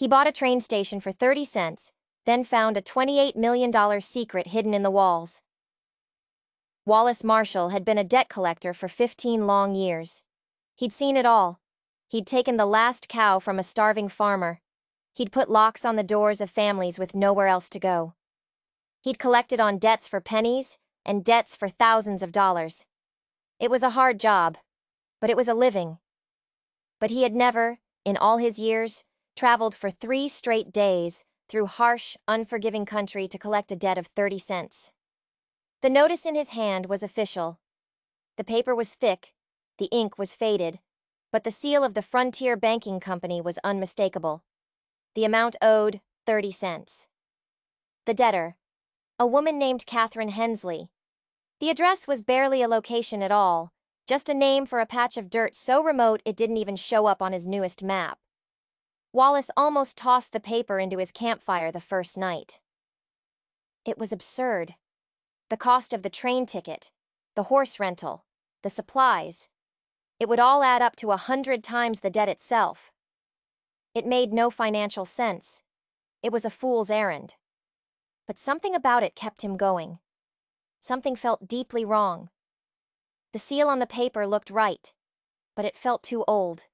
He bought a train station for 30 cents, then found a $28 million secret hidden in the walls. Wallace Marshall had been a debt collector for 15 long years. He'd seen it all. He'd taken the last cow from a starving farmer. He'd put locks on the doors of families with nowhere else to go. He'd collected on debts for pennies and debts for thousands of dollars. It was a hard job, but it was a living. But he had never, in all his years, traveled for 3 straight days through harsh, unforgiving country to collect a debt of 30 cents. The notice in his hand was official. The paper was thick, the ink was faded, but the seal of the Frontier Banking Company was unmistakable. The amount owed, 30 cents. The debtor, a woman named Catherine Hensley. The address was barely a location at all, just a name for a patch of dirt so remote it didn't even show up on his newest map. Wallace almost tossed the paper into his campfire the first night. It was absurd. The cost of the train ticket, the horse rental, the supplies. It would all add up to 100 times the debt itself. It made no financial sense. It was a fool's errand. But something about it kept him going. Something felt deeply wrong. The seal on the paper looked right, but it felt too old.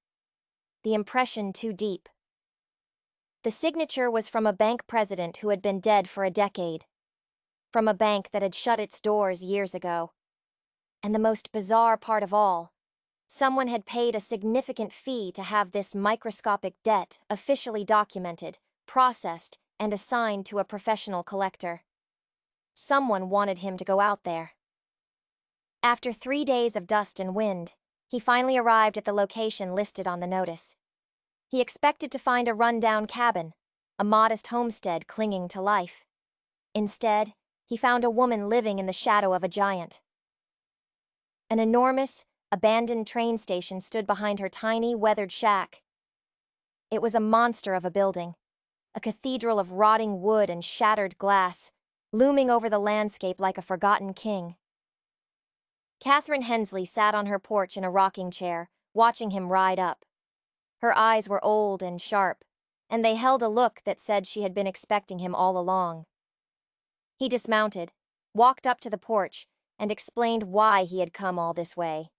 The impression too deep. The signature was from a bank president who had been dead for a decade. From a bank that had shut its doors years ago. And the most bizarre part of all, someone had paid a significant fee to have this microscopic debt officially documented, processed, and assigned to a professional collector. Someone wanted him to go out there. After 3 days of dust and wind, he finally arrived at the location listed on the notice. He expected to find a run-down cabin, a modest homestead clinging to life. Instead, he found a woman living in the shadow of a giant. An enormous, abandoned train station stood behind her tiny, weathered shack. It was a monster of a building, a cathedral of rotting wood and shattered glass, looming over the landscape like a forgotten king. Catherine Hensley sat on her porch in a rocking chair, watching him ride up. Her eyes were old and sharp, and they held a look that said she had been expecting him all along. He dismounted, walked up to the porch, and explained why he had come all this way.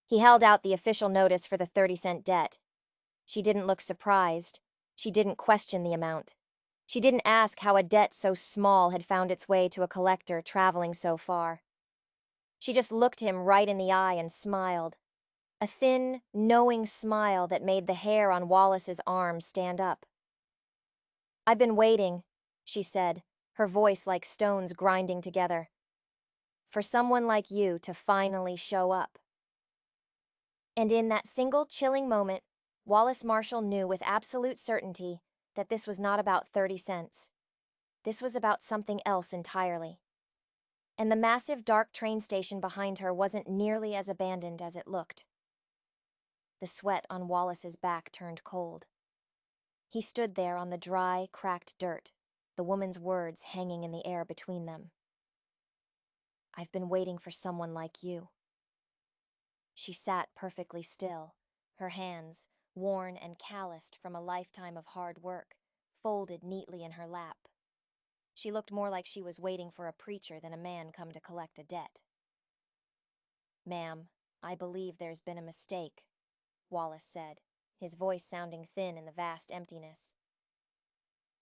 He held out the official notice for the 30-cent debt. She didn't look surprised. She didn't question the amount. She didn't ask how a debt so small had found its way to a collector traveling so far. She just looked him right in the eye and smiled. A thin, knowing smile that made the hair on Wallace's arm stand up. "I've been waiting," she said, her voice like stones grinding together. "For someone like you to finally show up." And in that single chilling moment, Wallace Marshall knew with absolute certainty that this was not about 30 cents. This was about something else entirely. And the massive dark train station behind her wasn't nearly as abandoned as it looked. The sweat on Wallace's back turned cold. He stood there on the dry, cracked dirt, the woman's words hanging in the air between them. "I've been waiting for someone like you." She sat perfectly still, her hands, worn and calloused from a lifetime of hard work, folded neatly in her lap. She looked more like she was waiting for a preacher than a man come to collect a debt. "Ma'am, I believe there's been a mistake," Wallace said, his voice sounding thin in the vast emptiness.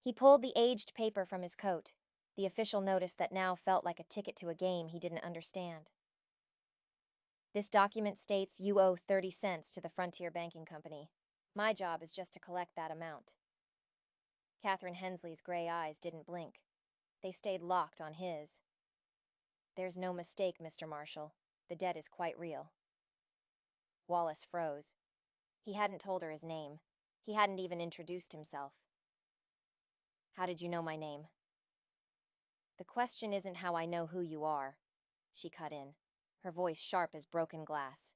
He pulled the aged paper from his coat, the official notice that now felt like a ticket to a game he didn't understand. "This document states you owe 30 cents to the Frontier Banking Company. My job is just to collect that amount." Catherine Hensley's gray eyes didn't blink. They stayed locked on his. "There's no mistake, Mr. Marshall. The debt is quite real." Wallace froze. He hadn't told her his name. He hadn't even introduced himself. "How did you know my name?" "The question isn't how I know who you are," she cut in, her voice sharp as broken glass.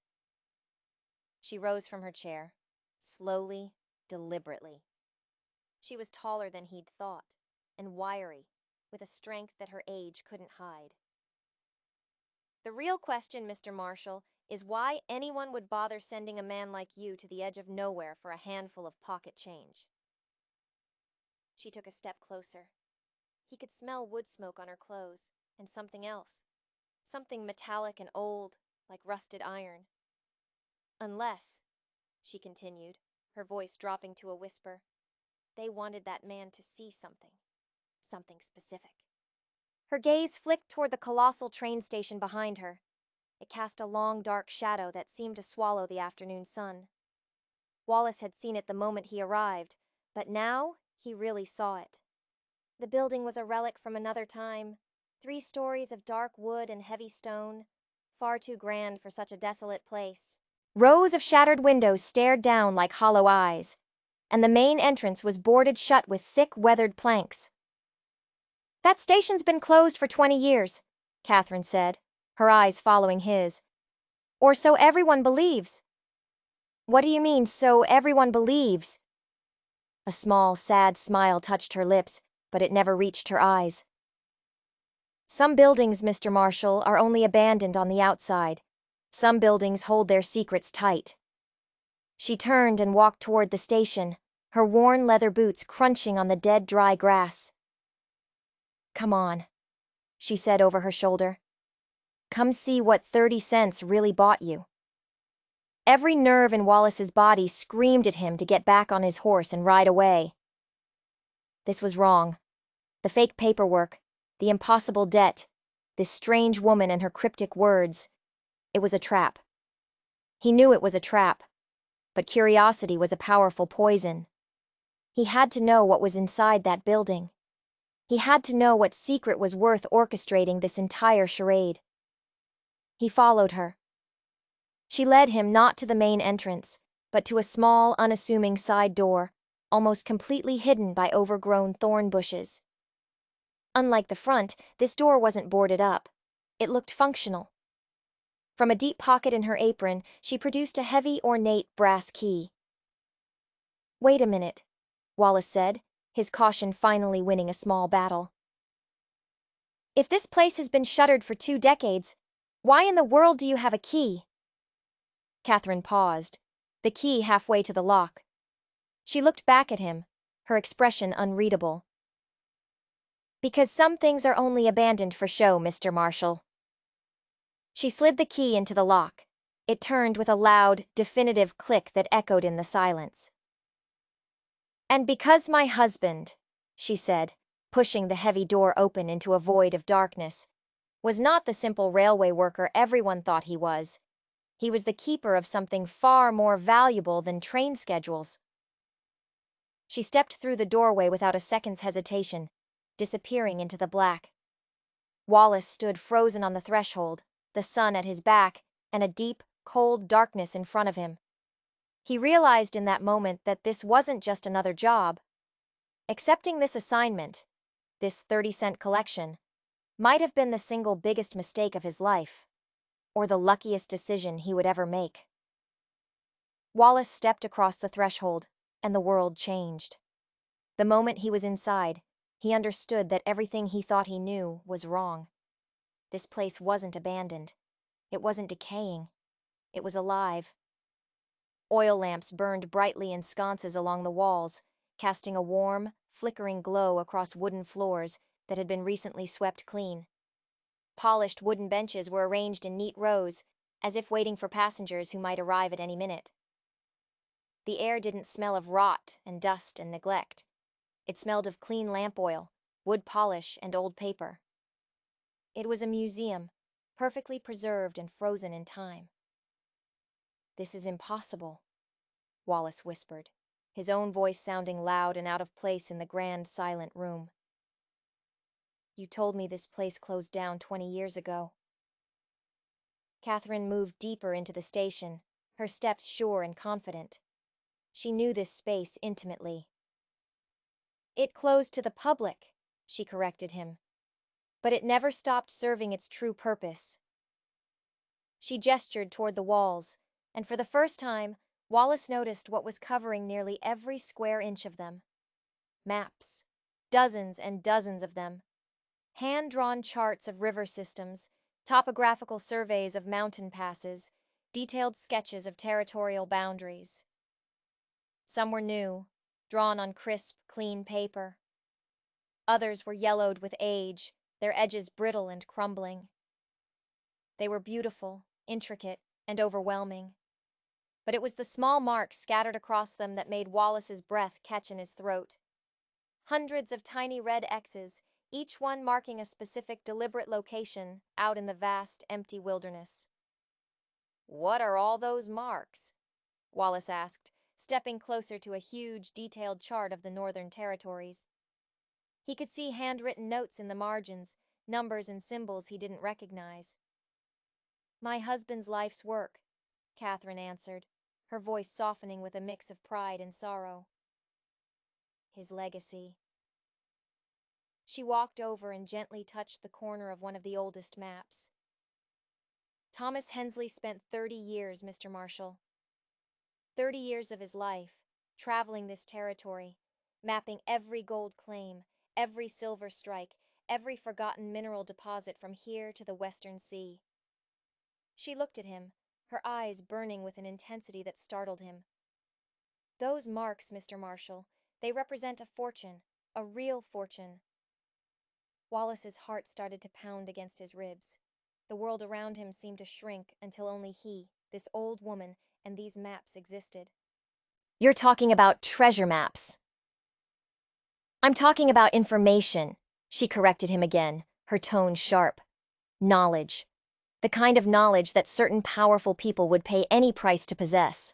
She rose from her chair, slowly, deliberately. She was taller than he'd thought, and wiry, with a strength that her age couldn't hide. "The real question, Mr. Marshall, is why anyone would bother sending a man like you to the edge of nowhere for a handful of pocket change." She took a step closer. He could smell wood smoke on her clothes, and something else. Something metallic and old, like rusted iron. Unless, she continued, her voice dropping to a whisper, they wanted that man to see something. Something specific. Her gaze flicked toward the colossal train station behind her. It cast a long, dark shadow that seemed to swallow the afternoon sun. Wallace had seen it the moment he arrived, but now he really saw it. The building was a relic from another time, 3 stories of dark wood and heavy stone, far too grand for such a desolate place. Rows of shattered windows stared down like hollow eyes, and the main entrance was boarded shut with thick, weathered planks. That station's been closed for 20 years, Catherine said, her eyes following his. Or so everyone believes. What do you mean, so everyone believes? A small, sad smile touched her lips, but it never reached her eyes. Some buildings, Mr. Marshall, are only abandoned on the outside. Some buildings hold their secrets tight. She turned and walked toward the station, her worn leather boots crunching on the dead, dry grass. Come on, she said over her shoulder. Come see what 30 cents really bought you. Every nerve in Wallace's body screamed at him to get back on his horse and ride away. This was wrong. The fake paperwork, the impossible debt, this strange woman and her cryptic words. It was a trap. He knew it was a trap, but curiosity was a powerful poison. He had to know what was inside that building. He had to know what secret was worth orchestrating this entire charade. He followed her. She led him not to the main entrance, but to a small, unassuming side door, almost completely hidden by overgrown thorn bushes. Unlike the front, this door wasn't boarded up. It looked functional. From a deep pocket in her apron, she produced a heavy, ornate brass key. Wait a minute, Wallace said, his caution finally winning a small battle. If this place has been shuttered for 2 decades, why in the world do you have a key? Catherine paused, the key halfway to the lock. She looked back at him, her expression unreadable. Because some things are only abandoned for show, Mr. Marshall. She slid the key into the lock. It turned with a loud, definitive click that echoed in the silence. And because my husband, she said, pushing the heavy door open into a void of darkness, was not the simple railway worker everyone thought he was. He was the keeper of something far more valuable than train schedules. She stepped through the doorway without a second's hesitation, disappearing into the black. Wallace stood frozen on the threshold, the sun at his back, and a deep, cold darkness in front of him. He realized in that moment that this wasn't just another job. Accepting this assignment, this 30-cent collection, might have been the single biggest mistake of his life, or the luckiest decision he would ever make. Wallace stepped across the threshold, and the world changed. The moment he was inside, he understood that everything he thought he knew was wrong. This place wasn't abandoned. It wasn't decaying. It was alive. Oil lamps burned brightly in sconces along the walls, casting a warm, flickering glow across wooden floors that had been recently swept clean. Polished wooden benches were arranged in neat rows, as if waiting for passengers who might arrive at any minute. The air didn't smell of rot and dust and neglect. It smelled of clean lamp oil, wood polish, and old paper. It was a museum, perfectly preserved and frozen in time. This is impossible, Wallace whispered, his own voice sounding loud and out of place in the grand, silent room. You told me this place closed down 20 years ago. Catherine moved deeper into the station, her steps sure and confident. She knew this space intimately. It closed to the public, she corrected him. But it never stopped serving its true purpose. She gestured toward the walls, and for the first time, Wallace noticed what was covering nearly every square inch of them. Maps. Dozens and dozens of them. Hand-drawn charts of river systems, topographical surveys of mountain passes, detailed sketches of territorial boundaries. Some were new, drawn on crisp, clean paper. Others were yellowed with age, their edges brittle and crumbling. They were beautiful, intricate, and overwhelming. But it was the small marks scattered across them that made Wallace's breath catch in his throat. Hundreds of tiny red X's, each one marking a specific deliberate location out in the vast, empty wilderness. "What are all those marks?" Wallace asked, stepping closer to a huge, detailed chart of the Northern Territories. He could see handwritten notes in the margins, numbers and symbols he didn't recognize. "My husband's life's work," Catherine answered, her voice softening with a mix of pride and sorrow. "His legacy." She walked over and gently touched the corner of one of the oldest maps. "Thomas Hensley spent 30 years, Mr. Marshall. 30 years of his life, traveling this territory, mapping every gold claim, every silver strike, every forgotten mineral deposit from here to the Western Sea." She looked at him, her eyes burning with an intensity that startled him. "Those marks, Mr. Marshall, they represent a fortune, a real fortune." Wallace's heart started to pound against his ribs. The world around him seemed to shrink until only he, this old woman, and these maps existed. "You're talking about treasure maps." "I'm talking about information," she corrected him again, her tone sharp. "Knowledge. The kind of knowledge that certain powerful people would pay any price to possess."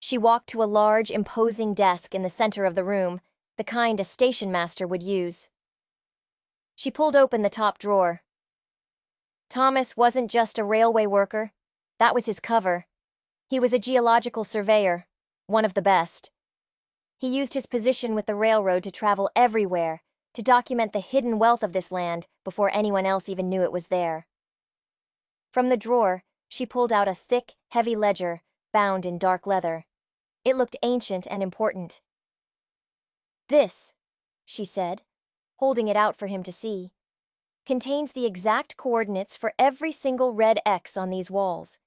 She walked to a large, imposing desk in the center of the room, the kind a station master would use. She pulled open the top drawer. "Thomas wasn't just a railway worker. That was his cover. He was a geological surveyor, one of the best. He used his position with the railroad to travel everywhere, to document the hidden wealth of this land before anyone else even knew it was there." From the drawer, she pulled out a thick, heavy ledger, bound in dark leather. It looked ancient and important. "This," she said, holding it out for him to see, "contains the exact coordinates for every single red X on these walls.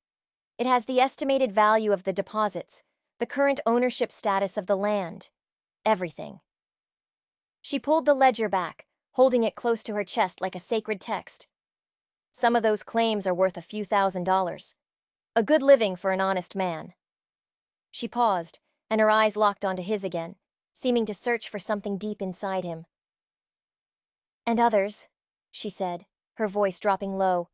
It has the estimated value of the deposits, the current ownership status of the land, everything." She pulled the ledger back, holding it close to her chest like a sacred text. "Some of those claims are worth a few $1,000s. A good living for an honest man." She paused, and her eyes locked onto his again, seeming to search for something deep inside him. "And others," she said, her voice dropping low,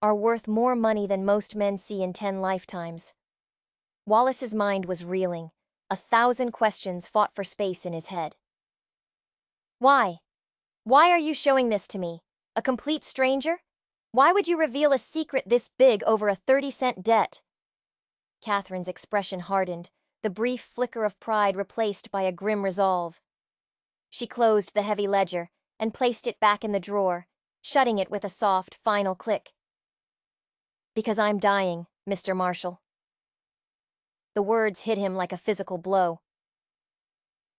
"are worth more money than most men see in 10 lifetimes." Wallace's mind was reeling. 1,000 questions fought for space in his head. "Why? Why are you showing this to me? A complete stranger? Why would you reveal a secret this big over a 30-cent debt?" Catherine's expression hardened, the brief flicker of pride replaced by a grim resolve. She closed the heavy ledger and placed it back in the drawer, shutting it with a soft, final click. "Because I'm dying, Mr. Marshall." The words hit him like a physical blow.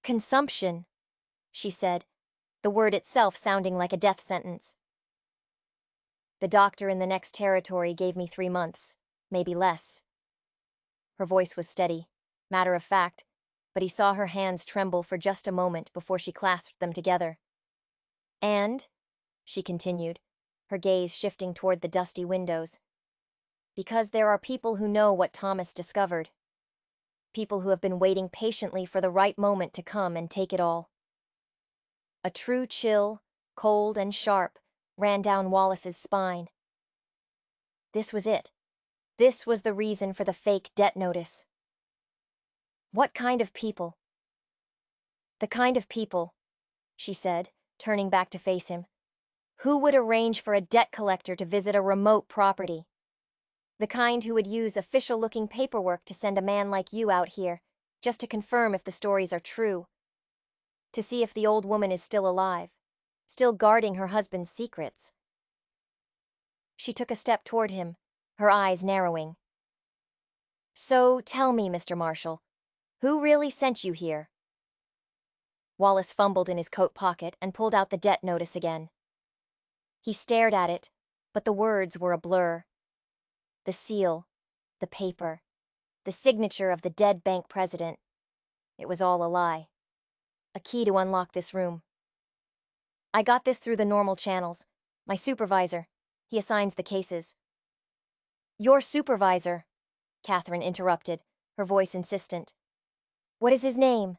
"Consumption," she said, the word itself sounding like a death sentence. "The doctor in the next territory gave me 3 months, maybe less." Her voice was steady, matter of fact, but he saw her hands tremble for just a moment before she clasped them together. "And," she continued, her gaze shifting toward the dusty windows, "because there are people who know what Thomas discovered. People who have been waiting patiently for the right moment to come and take it all." A true chill, cold and sharp, ran down Wallace's spine. This was it. This was the reason for the fake debt notice. "What kind of people?" "The kind of people," she said, turning back to face him, "who would arrange for a debt collector to visit a remote property. The kind who would use official-looking paperwork to send a man like you out here, just to confirm if the stories are true. To see if the old woman is still alive, still guarding her husband's secrets." She took a step toward him, her eyes narrowing. "So tell me, Mr. Marshall, who really sent you here?" Wallace fumbled in his coat pocket and pulled out the debt notice again. He stared at it, but the words were a blur. The seal, the paper, the signature of the dead bank president. It was all a lie. A key to unlock this room. I got this through the normal channels. My supervisor. He assigns the cases. Your supervisor, Catherine interrupted, her voice insistent. What is his name?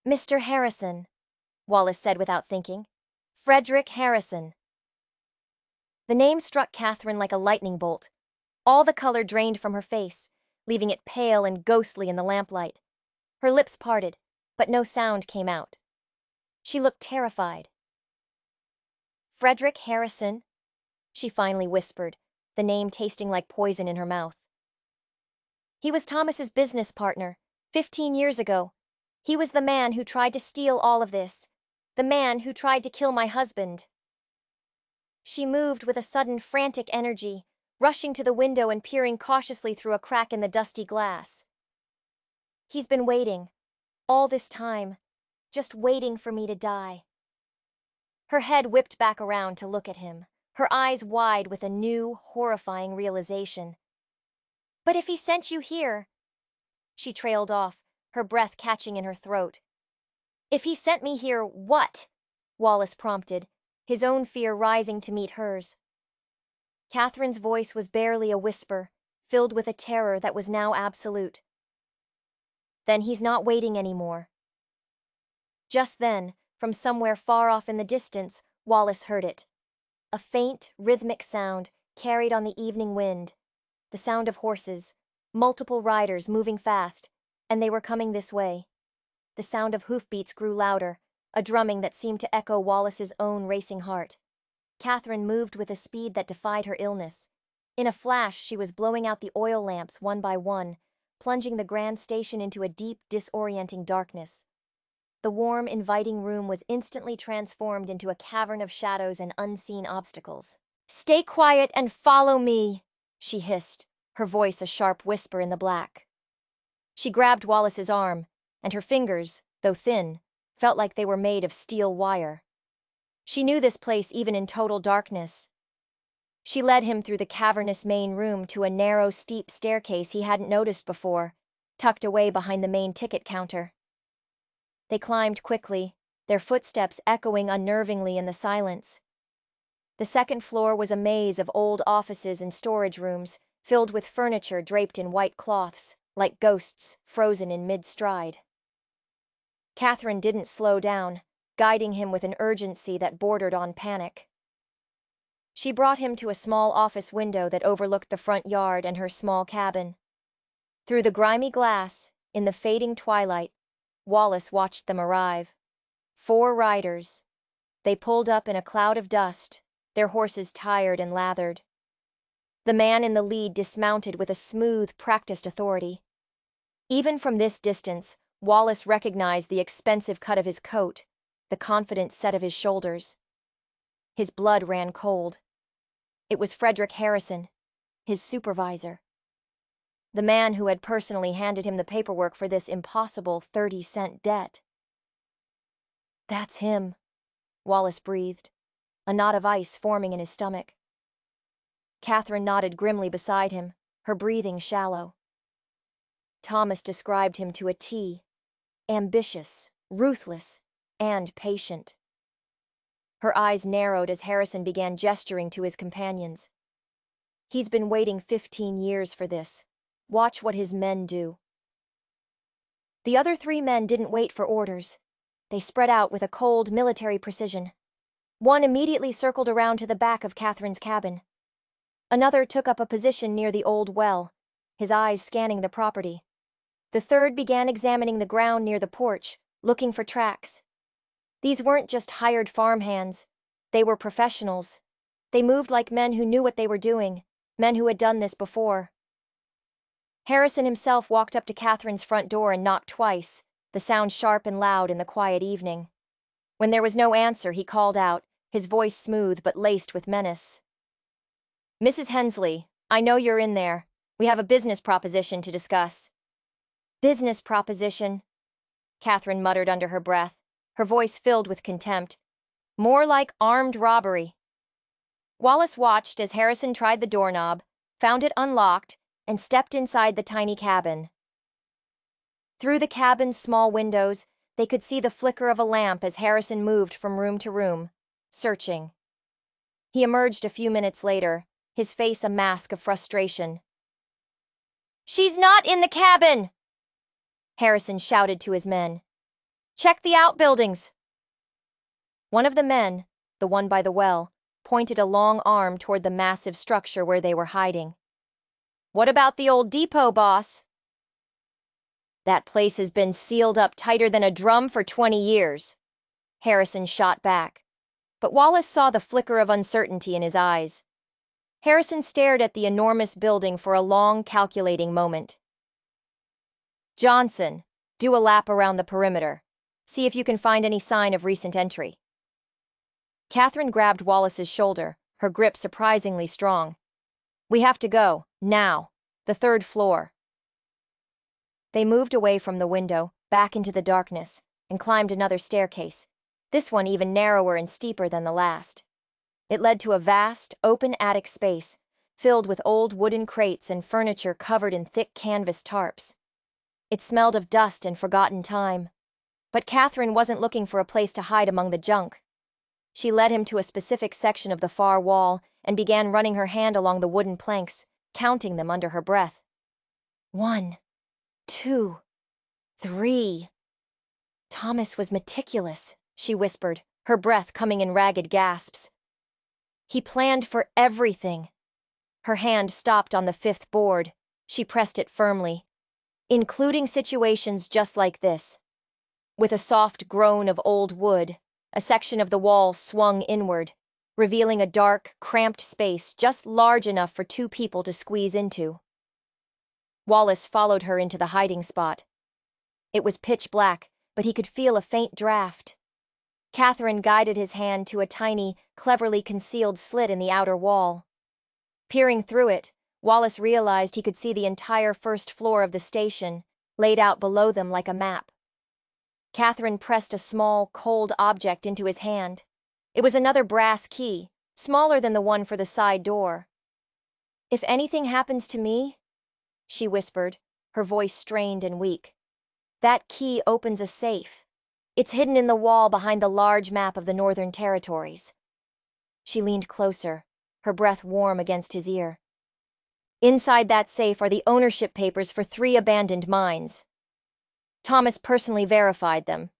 Mr. Harrison, Wallace said without thinking. Frederick Harrison. The name struck Catherine like a lightning bolt. All the color drained from her face, leaving it pale and ghostly in the lamplight. Her lips parted, but no sound came out. She looked terrified. Frederick Harrison, she finally whispered, the name tasting like poison in her mouth. He was Thomas's business partner, 15 years ago. He was the man who tried to steal all of this. The man who tried to kill my husband. She moved with a sudden frantic energy, rushing to the window and peering cautiously through a crack in the dusty glass. He's been waiting, all this time, just waiting for me to die. Her head whipped back around to look at him, her eyes wide with a new, horrifying realization. But if he sent you here, she trailed off, her breath catching in her throat. If he sent me here, what? Wallace prompted, his own fear rising to meet hers. Catherine's voice was barely a whisper, filled with a terror that was now absolute. Then he's not waiting anymore. Just then, from somewhere far off in the distance, Wallace heard it. A faint, rhythmic sound, carried on the evening wind. The sound of horses, multiple riders moving fast, and they were coming this way. The sound of hoofbeats grew louder, a drumming that seemed to echo Wallace's own racing heart. Catherine moved with a speed that defied her illness. In a flash, she was blowing out the oil lamps one by one, plunging the grand station into a deep, disorienting darkness. The warm, inviting room was instantly transformed into a cavern of shadows and unseen obstacles. "Stay quiet and follow me," she hissed, her voice a sharp whisper in the black. She grabbed Wallace's arm, and her fingers, though thin, felt like they were made of steel wire. She knew this place even in total darkness. She led him through the cavernous main room to a narrow, steep staircase he hadn't noticed before, tucked away behind the main ticket counter. They climbed quickly, their footsteps echoing unnervingly in the silence. The second floor was a maze of old offices and storage rooms, filled with furniture draped in white cloths, like ghosts frozen in mid-stride. Catherine didn't slow down, guiding him with an urgency that bordered on panic. She brought him to a small office window that overlooked the front yard and her small cabin. Through the grimy glass, in the fading twilight, Wallace watched them arrive. 4 riders. They pulled up in a cloud of dust, their horses tired and lathered. The man in the lead dismounted with a smooth, practiced authority. Even from this distance, Wallace recognized the expensive cut of his coat, the confident set of his shoulders. His blood ran cold. It was Frederick Harrison, his supervisor. The man who had personally handed him the paperwork for this impossible 30-cent debt. "That's him," Wallace breathed, a knot of ice forming in his stomach. Catherine nodded grimly beside him, her breathing shallow. Thomas described him to a T. Ambitious, ruthless, and patient. Her eyes narrowed as Harrison began gesturing to his companions. "He's been waiting 15 years for this. Watch what his men do." The other 3 men didn't wait for orders. They spread out with a cold, military precision. One immediately circled around to the back of Catherine's cabin. Another took up a position near the old well, his eyes scanning the property. The third began examining the ground near the porch, looking for tracks. These weren't just hired farmhands. They were professionals. They moved like men who knew what they were doing, men who had done this before. Harrison himself walked up to Catherine's front door and knocked twice, the sound sharp and loud in the quiet evening. When there was no answer, he called out, his voice smooth but laced with menace. "Mrs. Hensley, I know you're in there. We have a business proposition to discuss." "Business proposition," Catherine muttered under her breath, her voice filled with contempt. "More like armed robbery." Wallace watched as Harrison tried the doorknob, found it unlocked, and stepped inside the tiny cabin. Through the cabin's small windows, They could see the flicker of a lamp as Harrison moved from room to room, searching. He emerged a few minutes later, his face a mask of frustration. "She's not in the cabin!" Harrison shouted to his men. "Check the outbuildings!" One of the men, the one by the well, pointed a long arm toward the massive structure where they were hiding. "What about the old depot, boss?" "That place has been sealed up tighter than a drum for 20 years," Harrison shot back. But Wallace saw the flicker of uncertainty in his eyes. Harrison stared at the enormous building for a long, calculating moment. "Johnson, do a lap around the perimeter. See if you can find any sign of recent entry." Catherine grabbed Wallace's shoulder, her grip surprisingly strong. "We have to go, now. The 3rd floor." They moved away from the window, back into the darkness, and climbed another staircase, this one even narrower and steeper than the last. It led to a vast, open attic space, filled with old wooden crates and furniture covered in thick canvas tarps. It smelled of dust and forgotten time. But Catherine wasn't looking for a place to hide among the junk. She led him to a specific section of the far wall and began running her hand along the wooden planks, counting them under her breath. 1, 2, 3. Thomas was meticulous, she whispered, her breath coming in ragged gasps. He planned for everything. Her hand stopped on the 5th board. She pressed it firmly. "Including situations just like this." With a soft groan of old wood, a section of the wall swung inward, revealing a dark, cramped space just large enough for 2 people to squeeze into. Wallace followed her into the hiding spot. It was pitch black, but he could feel a faint draft. Catherine guided his hand to a tiny, cleverly concealed slit in the outer wall. Peering through it, Wallace realized he could see the entire 1st floor of the station, laid out below them like a map. Catherine pressed a small, cold object into his hand. It was another brass key, smaller than the one for the side door. "If anything happens to me," she whispered, her voice strained and weak, "that key opens a safe. It's hidden in the wall behind the large map of the Northern Territories." She leaned closer, her breath warm against his ear. "Inside that safe are the ownership papers for 3 abandoned mines. Thomas personally verified them.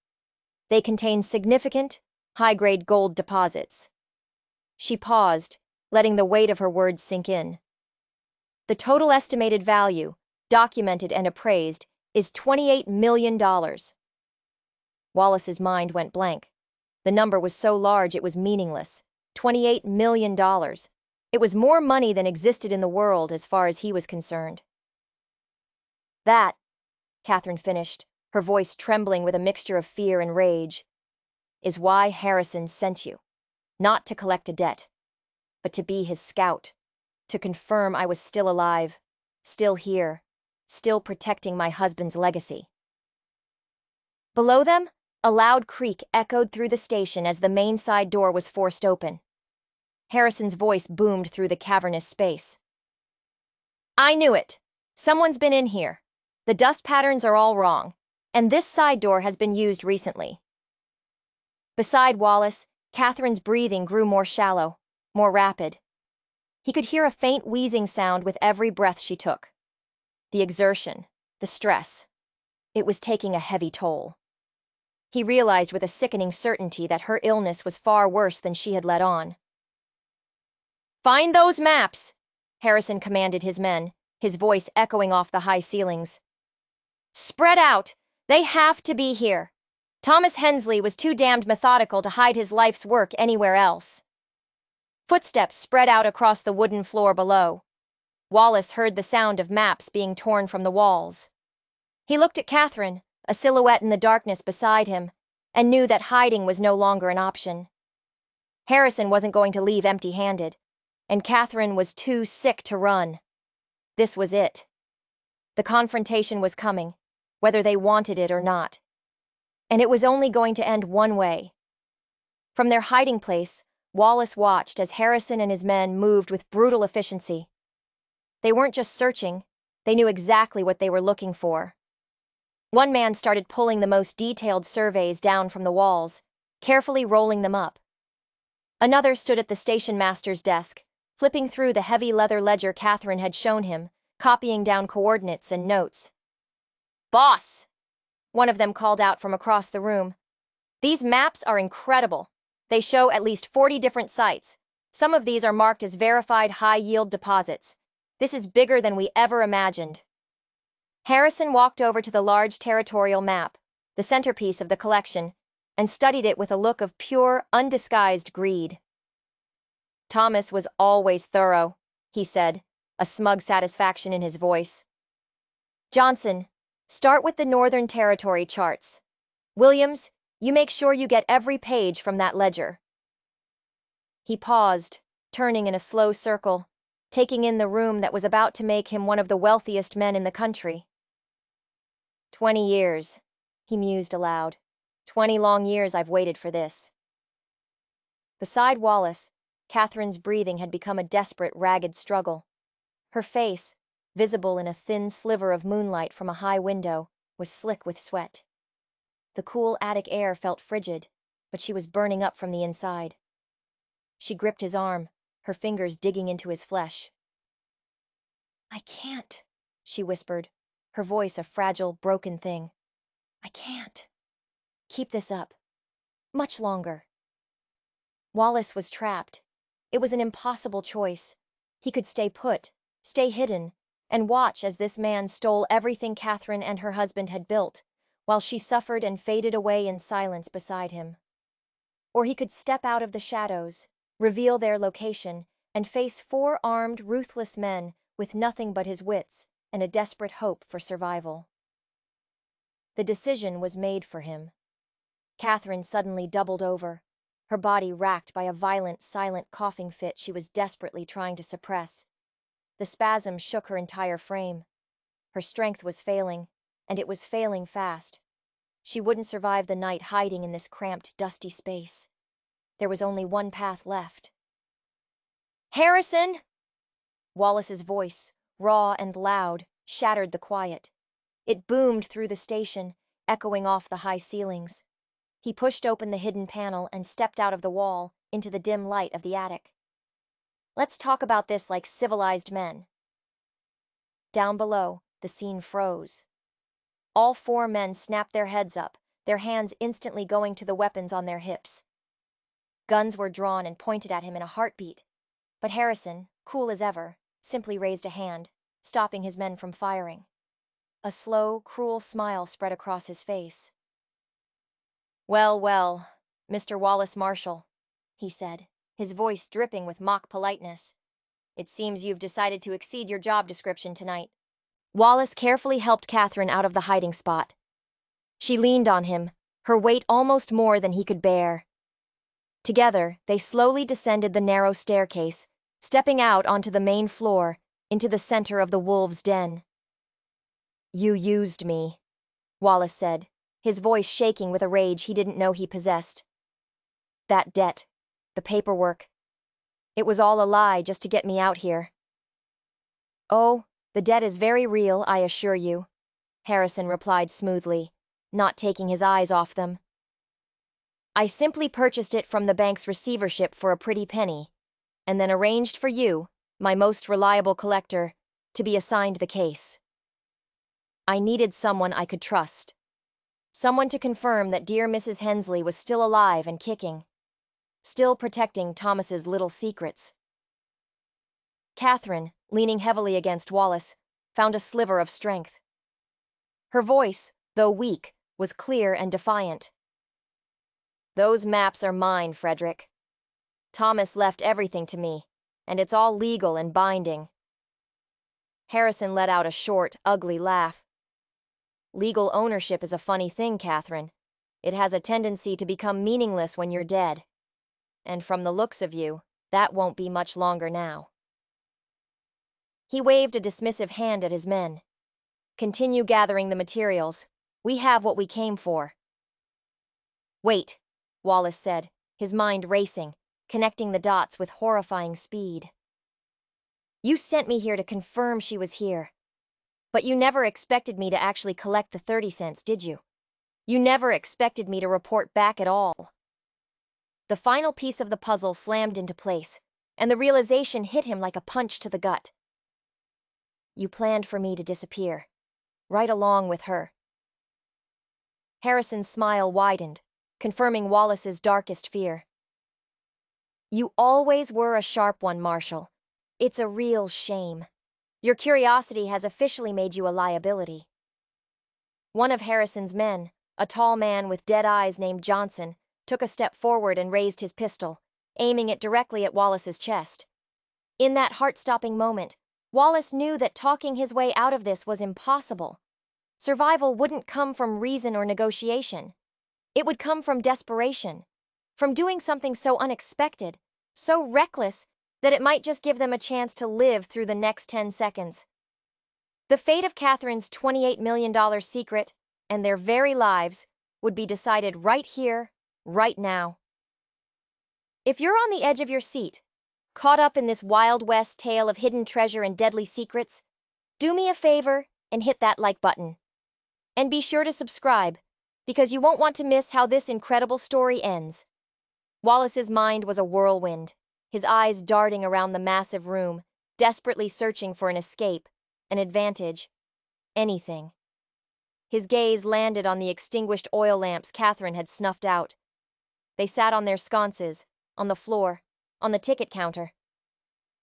They contain significant, high-grade gold deposits." She paused, letting the weight of her words sink in. "The total estimated value, documented and appraised, is $28 million. Wallace's mind went blank. The number was so large it was meaningless. $28 million. It was more money than existed in the world as far as he was concerned. "That," Catherine finished, her voice trembling with a mixture of fear and rage, "is why Harrison sent you. Not to collect a debt, but to be his scout, to confirm I was still alive, still here, still protecting my husband's legacy." Below them, a loud creak echoed through the station as the main side door was forced open. Harrison's voice boomed through the cavernous space. "I knew it. Someone's been in here. The dust patterns are all wrong, and this side door has been used recently." Beside Wallace, Catherine's breathing grew more shallow, more rapid. He could hear a faint wheezing sound with every breath she took. The exertion, the stress, it was taking a heavy toll. He realized with a sickening certainty that her illness was far worse than she had let on. "Find those maps!" Harrison commanded his men, his voice echoing off the high ceilings. "Spread out! They have to be here. Thomas Hensley was too damned methodical to hide his life's work anywhere else." Footsteps spread out across the wooden floor below. Wallace heard the sound of maps being torn from the walls. He looked at Catherine, a silhouette in the darkness beside him, and knew that hiding was no longer an option. Harrison wasn't going to leave empty-handed, and Catherine was too sick to run. This was it. The confrontation was coming, whether they wanted it or not. And it was only going to end one way. From their hiding place, Wallace watched as Harrison and his men moved with brutal efficiency. They weren't just searching, they knew exactly what they were looking for. One man started pulling the most detailed surveys down from the walls, carefully rolling them up. Another stood at the station master's desk, flipping through the heavy leather ledger Catherine had shown him, copying down coordinates and notes. "Boss!" one of them called out from across the room. "These maps are incredible. They show at least 40 different sites. Some of these are marked as verified high-yield deposits. This is bigger than we ever imagined." Harrison walked over to the large territorial map, the centerpiece of the collection, and studied it with a look of pure, undisguised greed. "Thomas was always thorough," he said, a smug satisfaction in his voice. "Johnson, start with the Northern Territory charts. Williams, you make sure you get every page from that ledger." He paused, turning in a slow circle, taking in the room that was about to make him one of the wealthiest men in the country. 20 years, he mused aloud. 20 long years I've waited for this. Beside Wallace, Catherine's breathing had become a desperate, ragged struggle. Her face, visible in a thin sliver of moonlight from a high window, was slick with sweat. The cool attic air felt frigid, but she was burning up from the inside. She gripped his arm, her fingers digging into his flesh. "I can't," she whispered, her voice a fragile, broken thing. "I can't keep this up much longer." Wallace was trapped. It was an impossible choice. He could stay put, stay hidden, and watch as this man stole everything Catherine and her husband had built, while she suffered and faded away in silence beside him. Or he could step out of the shadows, reveal their location, and face 4 armed, ruthless men with nothing but his wits and a desperate hope for survival. The decision was made for him. Catherine suddenly doubled over, her body racked by a violent, silent coughing fit she was desperately trying to suppress. The spasm shook her entire frame. Her strength was failing, and it was failing fast. She wouldn't survive the night hiding in this cramped, dusty space. There was only one path left. "Harrison!" Wallace's voice, raw and loud, shattered the quiet. It boomed through the station, echoing off the high ceilings. He pushed open the hidden panel and stepped out of the wall into the dim light of the attic. "Let's talk about this like civilized men." Down below, the scene froze. All 4 men snapped their heads up, their hands instantly going to the weapons on their hips. Guns were drawn and pointed at him in a heartbeat, but Harrison, cool as ever, simply raised a hand, stopping his men from firing. A slow, cruel smile spread across his face. "Well, well, Mr. Wallace Marshall," he said, his voice dripping with mock politeness. "It seems you've decided to exceed your job description tonight." Wallace carefully helped Catherine out of the hiding spot. She leaned on him, her weight almost more than he could bear. Together, they slowly descended the narrow staircase, stepping out onto the main floor, into the center of the wolves' den. "You used me," Wallace said, his voice shaking with a rage he didn't know he possessed. "That debt, the paperwork, it was all a lie just to get me out here." "Oh, the debt is very real, I assure you," Harrison replied smoothly, not taking his eyes off them. "I simply purchased it from the bank's receivership for a pretty penny, and then arranged for you, my most reliable collector, to be assigned the case. I needed someone I could trust. Someone to confirm that dear Mrs. Hensley was still alive and kicking, still protecting Thomas's little secrets." Catherine, leaning heavily against Wallace, found a sliver of strength. Her voice, though weak, was clear and defiant. "Those maps are mine, Frederick. Thomas left everything to me, and it's all legal and binding." Harrison let out a short, ugly laugh. "Legal ownership is a funny thing, Catherine. It has a tendency to become meaningless when you're dead. And from the looks of you, that won't be much longer now." He waved a dismissive hand at his men. "Continue gathering the materials. We have what we came for." "Wait," Wallace said, his mind racing, connecting the dots with horrifying speed. "You sent me here to confirm she was here. But you never expected me to actually collect the 30 cents, did you? You never expected me to report back at all. The final piece of the puzzle slammed into place, and the realization hit him like a punch to the gut. You planned for me to disappear, right along with her. Harrison's smile widened, confirming Wallace's darkest fear. You always were a sharp one, Marshall. It's a real shame. Your curiosity has officially made you a liability. One of Harrison's men, a tall man with dead eyes named Johnson, took a step forward and raised his pistol, aiming it directly at Wallace's chest. In that heart-stopping moment, Wallace knew that talking his way out of this was impossible. Survival wouldn't come from reason or negotiation. It would come from desperation, from doing something so unexpected, so reckless, that it might just give them a chance to live through the next 10 seconds. The fate of Catherine's $28 million secret and their very lives would be decided right here, right now. If you're on the edge of your seat, caught up in this Wild West tale of hidden treasure and deadly secrets, do me a favor and hit that like button. And be sure to subscribe, because you won't want to miss how this incredible story ends. Wallace's mind was a whirlwind, his eyes darting around the massive room, desperately searching for an escape, an advantage, anything. His gaze landed on the extinguished oil lamps Catherine had snuffed out. They sat on their sconces, on the floor, on the ticket counter.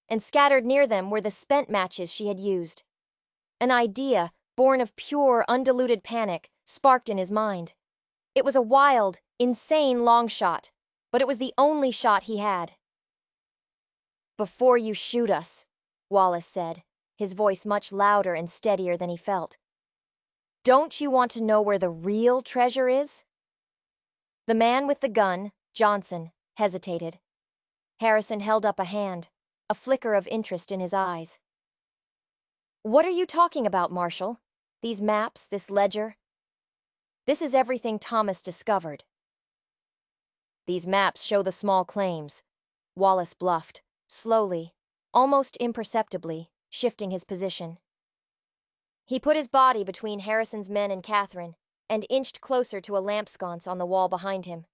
And scattered near them were the spent matches she had used. An idea, born of pure, undiluted panic, sparked in his mind. It was a wild, insane long shot, but it was the only shot he had. "Before you shoot us," Wallace said, his voice much louder and steadier than he felt. "Don't you want to know where the real treasure is?" The man with the gun, Johnson, hesitated. Harrison held up a hand, a flicker of interest in his eyes. "What are you talking about, Marshall? These maps, this ledger?" "This is everything Thomas discovered." "These maps show the small claims," Wallace bluffed, slowly, almost imperceptibly, shifting his position. He put his body between Harrison's men and Catherine, and inched closer to a lamp sconce on the wall behind him.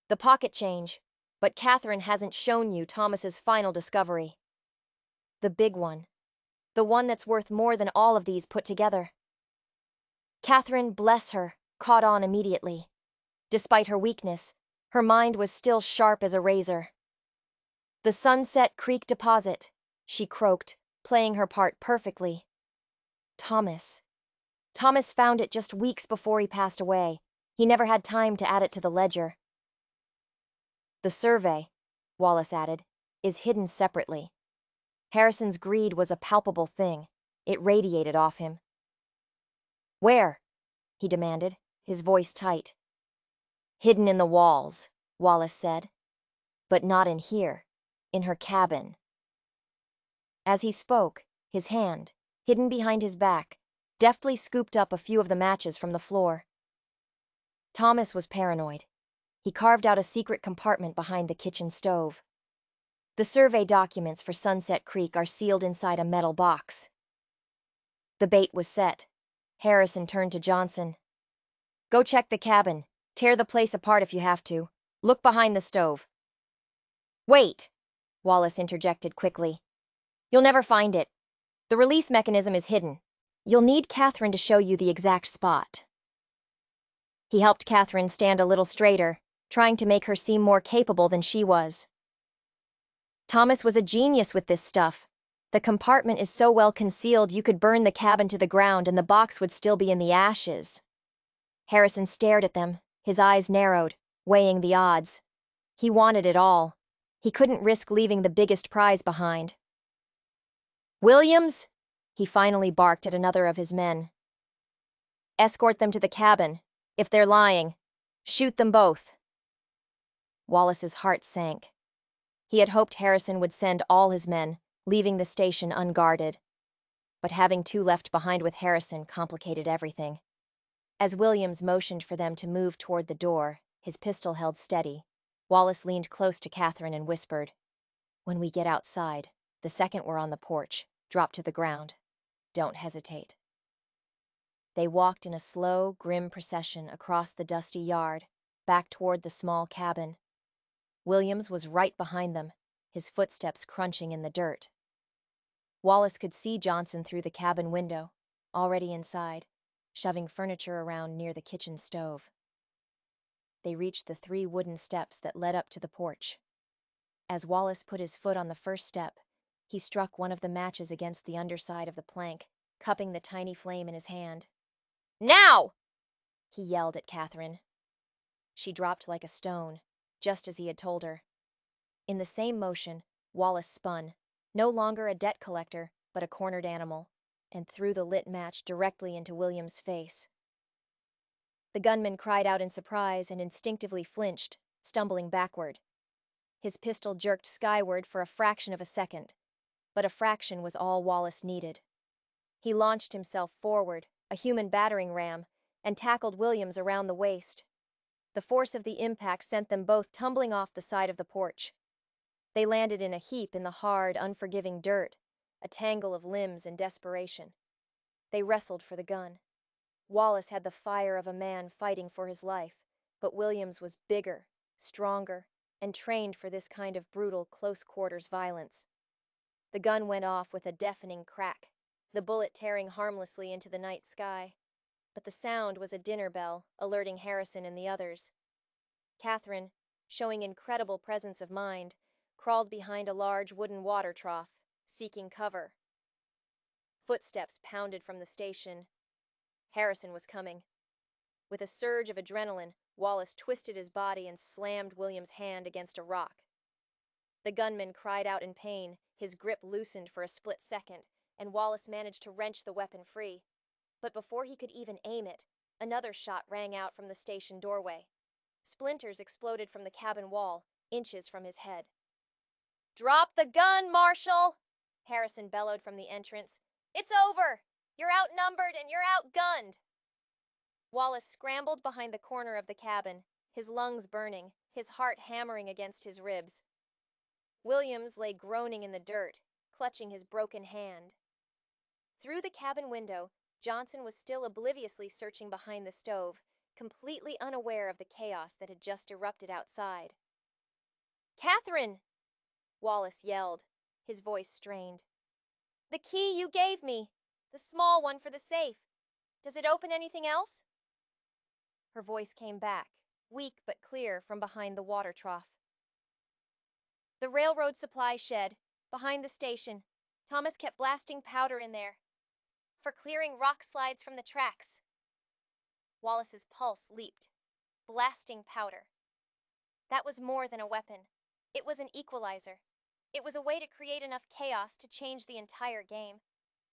"The pocket change, but Catherine hasn't shown you Thomas's final discovery. The big one. The one that's worth more than all of these put together." Catherine, bless her, caught on immediately. Despite her weakness, her mind was still sharp as a razor. "The Sunset Creek deposit," she croaked, playing her part perfectly. Thomas found it just weeks before he passed away. He never had time to add it to the ledger. "The survey," Wallace added, "is hidden separately." Harrison's greed was a palpable thing. It radiated off him. "Where?" he demanded, his voice tight. "Hidden in the walls," Wallace said. "But not in here. In her cabin." As he spoke, his hand, hidden behind his back, deftly scooped up a few of the matches from the floor. Thomas was paranoid. He carved out a secret compartment behind the kitchen stove. "The survey documents for Sunset Creek are sealed inside a metal box." The bait was set. Harrison turned to Johnson. "Go check the cabin. Tear the place apart if you have to. Look behind the stove." "Wait!" Wallace interjected quickly. "You'll never find it. The release mechanism is hidden. You'll need Catherine to show you the exact spot." He helped Catherine stand a little straighter, trying to make her seem more capable than she was. "Thomas was a genius with this stuff. The compartment is so well concealed you could burn the cabin to the ground and the box would still be in the ashes." Harrison stared at them, his eyes narrowed, weighing the odds. He wanted it all. He couldn't risk leaving the biggest prize behind. "Williams!" he finally barked at another of his men. "Escort them to the cabin. If they're lying, shoot them both." Wallace's heart sank. He had hoped Harrison would send all his men, leaving the station unguarded. But having two left behind with Harrison complicated everything. As Williams motioned for them to move toward the door, his pistol held steady, Wallace leaned close to Catherine and whispered, "When we get outside, the second we're on the porch, drop to the ground. Don't hesitate." They walked in a slow, grim procession across the dusty yard, back toward the small cabin. Williams was right behind them, his footsteps crunching in the dirt. Wallace could see Johnson through the cabin window, already inside, shoving furniture around near the kitchen stove. They reached the 3 wooden steps that led up to the porch. As Wallace put his foot on the first step, he struck one of the matches against the underside of the plank, cupping the tiny flame in his hand. "Now!" he yelled at Catherine. She dropped like a stone, just as he had told her. In the same motion, Wallace spun, no longer a debt collector, but a cornered animal, and threw the lit match directly into William's face. The gunman cried out in surprise and instinctively flinched, stumbling backward. His pistol jerked skyward for a fraction of a second, but a fraction was all Wallace needed. He launched himself forward, a human battering ram, and tackled Williams around the waist. The force of the impact sent them both tumbling off the side of the porch. They landed in a heap in the hard, unforgiving dirt, a tangle of limbs and desperation. They wrestled for the gun. Wallace had the fire of a man fighting for his life, but Williams was bigger, stronger, and trained for this kind of brutal, close-quarters violence. The gun went off with a deafening crack, the bullet tearing harmlessly into the night sky. But the sound was a dinner bell, alerting Harrison and the others. Catherine, showing incredible presence of mind, crawled behind a large wooden water trough, seeking cover. Footsteps pounded from the station. Harrison was coming. With a surge of adrenaline, Wallace twisted his body and slammed William's hand against a rock. The gunman cried out in pain, his grip loosened for a split second, and Wallace managed to wrench the weapon free. But before he could even aim it, another shot rang out from the station doorway. Splinters exploded from the cabin wall, inches from his head. "Drop the gun, Marshal!" Harrison bellowed from the entrance. "It's over! You're outnumbered and you're outgunned!" Wallace scrambled behind the corner of the cabin, his lungs burning, his heart hammering against his ribs. Williams lay groaning in the dirt, clutching his broken hand. Through the cabin window, Johnson was still obliviously searching behind the stove, completely unaware of the chaos that had just erupted outside. "Catherine!" Wallace yelled, his voice strained. "The key you gave me! The small one for the safe. Does it open anything else?" Her voice came back, weak but clear, from behind the water trough. "The railroad supply shed, behind the station. Thomas kept blasting powder in there. For clearing rock slides from the tracks." Wallace's pulse leaped. Blasting powder. That was more than a weapon. It was an equalizer. It was a way to create enough chaos to change the entire game.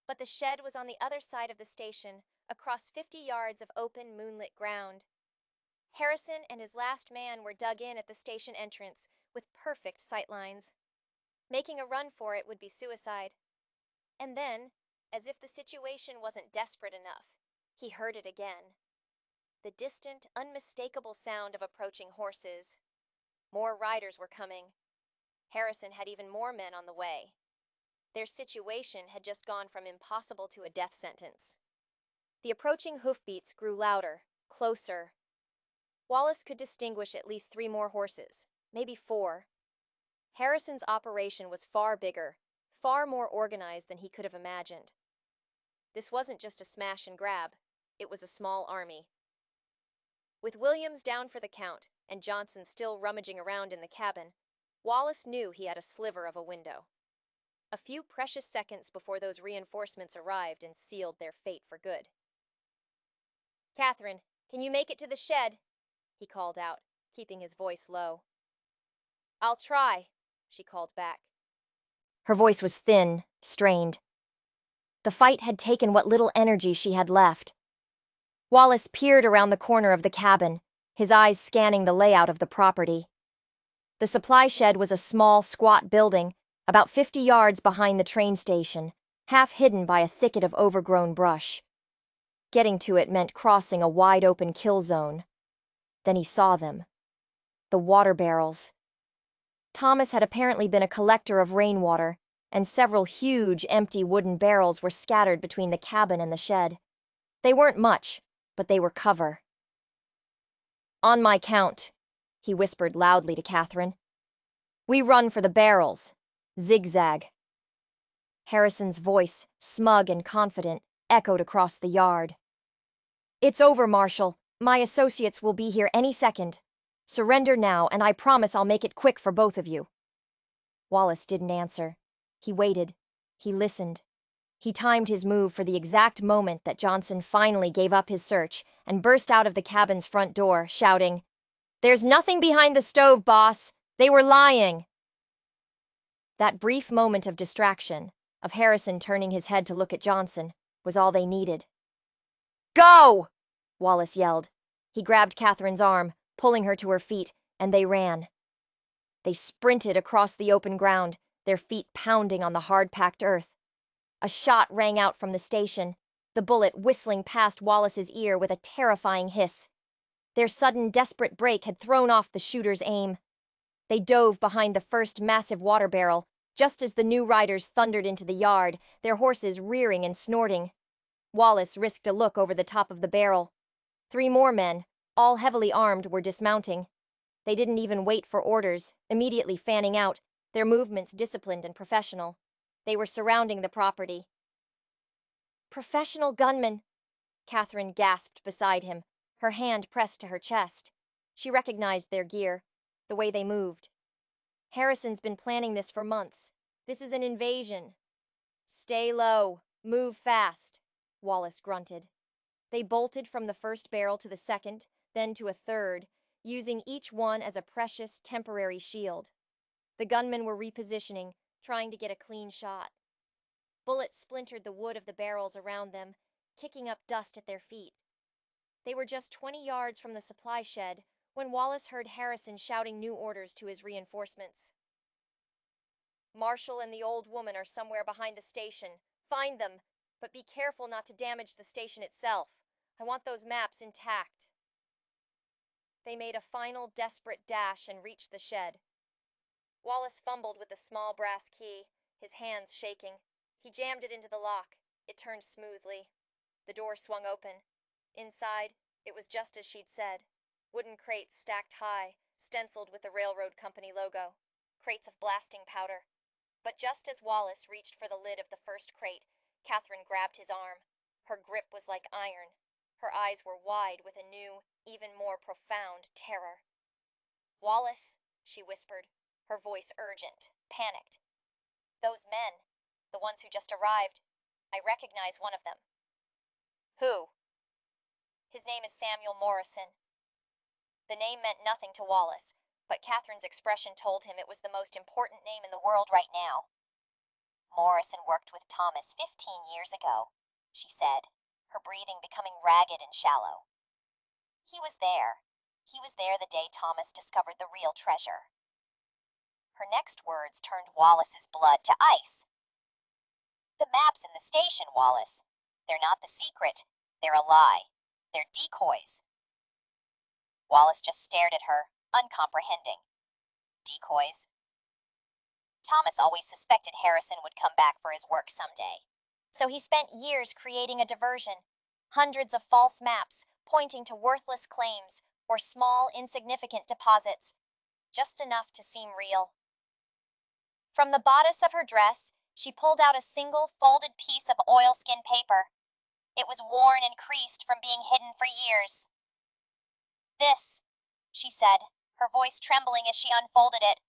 But the shed was on the other side of the station, across 50 yards of open, moonlit ground. Harrison and his last man were dug in at the station entrance, with perfect sightlines. Making a run for it would be suicide. And then, as if the situation wasn't desperate enough, he heard it again. The distant, unmistakable sound of approaching horses. More riders were coming. Harrison had even more men on the way. Their situation had just gone from impossible to a death sentence. The approaching hoofbeats grew louder, closer. Wallace could distinguish at least 3 more horses, maybe 4. Harrison's operation was far bigger, far more organized than he could have imagined. This wasn't just a smash and grab. It was a small army. With Williams down for the count, and Johnson still rummaging around in the cabin, Wallace knew he had a sliver of a window. A few precious seconds before those reinforcements arrived and sealed their fate for good. "Catherine, can you make it to the shed?" he called out, keeping his voice low. "I'll try," she called back. Her voice was thin, strained. The fight had taken what little energy she had left. Wallace peered around the corner of the cabin, his eyes scanning the layout of the property. The supply shed was a small, squat building, about 50 yards behind the train station, half hidden by a thicket of overgrown brush. Getting to it meant crossing a wide-open kill zone. Then he saw them. The water barrels. Thomas had apparently been a collector of rainwater, and several huge empty wooden barrels were scattered between the cabin and the shed. They weren't much, but they were cover. "On my count," he whispered loudly to Catherine. "We run for the barrels. Zigzag." Harrison's voice, smug and confident, echoed across the yard. "It's over, Marshal. My associates will be here any second. Surrender now, and I promise I'll make it quick for both of you." Wallace didn't answer. He waited. He listened. He timed his move for the exact moment that Johnson finally gave up his search and burst out of the cabin's front door, shouting, "There's nothing behind the stove, boss! They were lying!" That brief moment of distraction, of Harrison turning his head to look at Johnson, was all they needed. "Go!" Wallace yelled. He grabbed Catherine's arm, pulling her to her feet, and they ran. They sprinted across the open ground, their feet pounding on the hard-packed earth. A shot rang out from the station, the bullet whistling past Wallace's ear with a terrifying hiss. Their sudden, desperate break had thrown off the shooter's aim. They dove behind the first massive water barrel, just as the new riders thundered into the yard, their horses rearing and snorting. Wallace risked a look over the top of the barrel. 3 more men, all heavily armed, were dismounting. They didn't even wait for orders, immediately fanning out, their movements disciplined and professional. They were surrounding the property. "Professional gunmen," Catherine gasped beside him, her hand pressed to her chest. She recognized their gear, the way they moved. "Harrison's been planning this for months. This is an invasion." "Stay low. Move fast," Wallace grunted. They bolted from the first barrel to the second, then to a third, using each one as a precious, temporary shield. The gunmen were repositioning, trying to get a clean shot. Bullets splintered the wood of the barrels around them, kicking up dust at their feet. They were just 20 yards from the supply shed when Wallace heard Harrison shouting new orders to his reinforcements. "Marshall and the old woman are somewhere behind the station. Find them, but be careful not to damage the station itself. I want those maps intact." They made a final desperate dash and reached the shed. Wallace fumbled with the small brass key, his hands shaking. He jammed it into the lock. It turned smoothly. The door swung open. Inside, it was just as she'd said. Wooden crates stacked high, stenciled with the railroad company logo. Crates of blasting powder. But just as Wallace reached for the lid of the first crate, Catherine grabbed his arm. Her grip was like iron. Her eyes were wide with a new, even more profound terror. "Wallace," she whispered, her voice urgent, panicked. "Those men, the ones who just arrived, I recognize one of them." "Who?" "His name is Samuel Morrison." The name meant nothing to Wallace, but Catherine's expression told him it was the most important name in the world right now. "Morrison worked with Thomas 15 years ago," she said, her breathing becoming ragged and shallow. He was there the day Thomas discovered the real treasure." Her next words turned Wallace's blood to ice. "The maps in the station, Wallace. They're not the secret. They're a lie. They're decoys." Wallace just stared at her, uncomprehending. Decoys? Thomas always suspected Harrison would come back for his work someday. So he spent years creating a diversion. Hundreds of false maps, pointing to worthless claims or small, insignificant deposits. Just enough to seem real. From the bodice of her dress, she pulled out a single folded piece of oilskin paper. It was worn and creased from being hidden for years. "This," she said, her voice trembling as she unfolded it.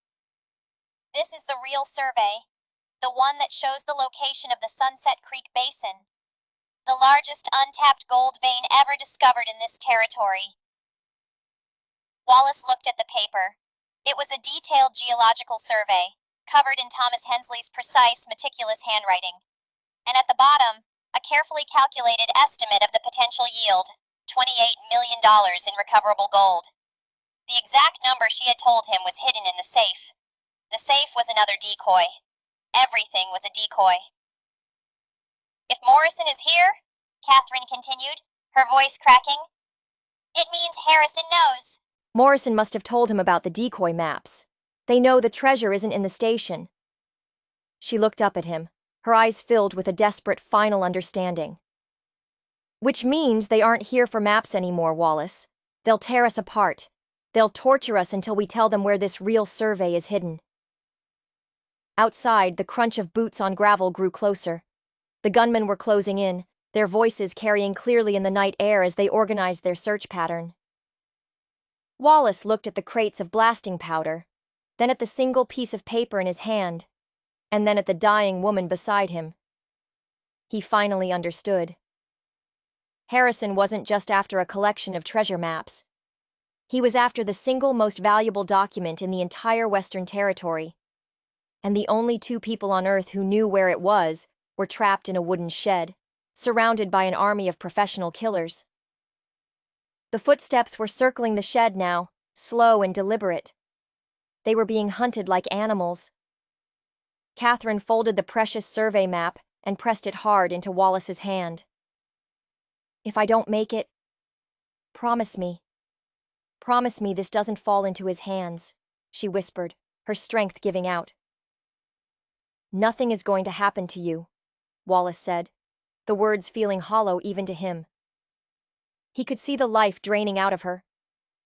"This is the real survey, the one that shows the location of the Sunset Creek Basin, the largest untapped gold vein ever discovered in this territory." Wallace looked at the paper. It was a detailed geological survey, covered in Thomas Hensley's precise, meticulous handwriting. And at the bottom, a carefully calculated estimate of the potential yield, $28 million in recoverable gold. The exact number she had told him was hidden in the safe. The safe was another decoy. Everything was a decoy. "If Morrison is here," Catherine continued, her voice cracking, "it means Harrison knows." Morrison must have told him about the decoy maps. They know the treasure isn't in the station. She looked up at him, her eyes filled with a desperate final understanding. Which means they aren't here for maps anymore, Wallace. They'll tear us apart. They'll torture us until we tell them where this real survey is hidden. Outside, the crunch of boots on gravel grew closer. The gunmen were closing in, their voices carrying clearly in the night air as they organized their search pattern. Wallace looked at the crates of blasting powder, then at the single piece of paper in his hand, and then at the dying woman beside him. He finally understood. Harrison wasn't just after a collection of treasure maps. He was after the single most valuable document in the entire Western Territory. And the only two people on Earth who knew where it was were trapped in a wooden shed, surrounded by an army of professional killers. The footsteps were circling the shed now, slow and deliberate. They were being hunted like animals. Catherine folded the precious survey map and pressed it hard into Wallace's hand. If I don't make it, promise me. Promise me this doesn't fall into his hands, she whispered, her strength giving out. Nothing is going to happen to you, Wallace said, the words feeling hollow even to him. He could see the life draining out of her.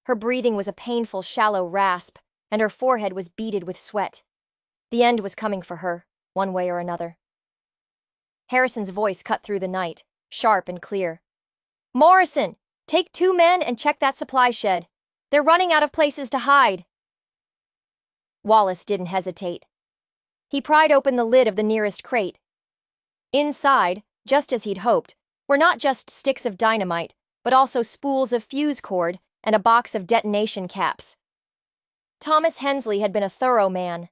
Her breathing was a painful, shallow rasp, and her forehead was beaded with sweat. The end was coming for her, one way or another. Harrison's voice cut through the night, sharp and clear. Morrison, take 2 men and check that supply shed. They're running out of places to hide. Wallace didn't hesitate. He pried open the lid of the nearest crate. Inside, just as he'd hoped, were not just sticks of dynamite, but also spools of fuse cord and a box of detonation caps. Thomas Hensley had been a thorough man.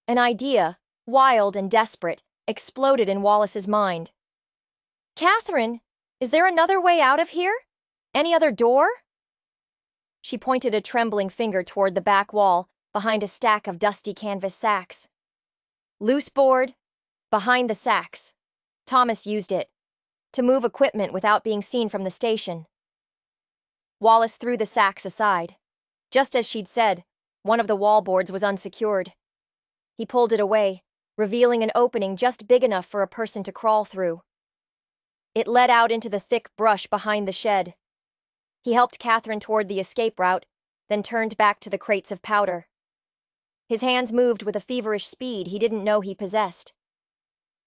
An idea, wild and desperate, exploded in Wallace's mind. Catherine, is there another way out of here? Any other door? She pointed a trembling finger toward the back wall, behind a stack of dusty canvas sacks. Loose board, behind the sacks. Thomas used it to move equipment without being seen from the station. Wallace threw the sacks aside. Just as she'd said, one of the wall boards was unsecured. He pulled it away, revealing an opening just big enough for a person to crawl through. It led out into the thick brush behind the shed. He helped Catherine toward the escape route, then turned back to the crates of powder. His hands moved with a feverish speed he didn't know he possessed.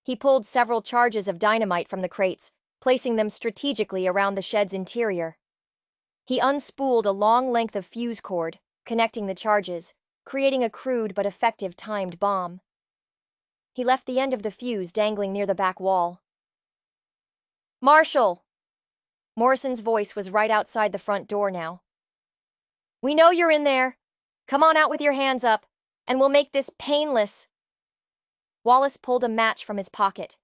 He pulled several charges of dynamite from the crates, placing them strategically around the shed's interior. He unspooled a long length of fuse cord, connecting the charges, creating a crude but effective timed bomb. He left the end of the fuse dangling near the back wall. Marshall! Morrison's voice was right outside the front door now. We know you're in there. Come on out with your hands up, and we'll make this painless. Wallace pulled a match from his pocket.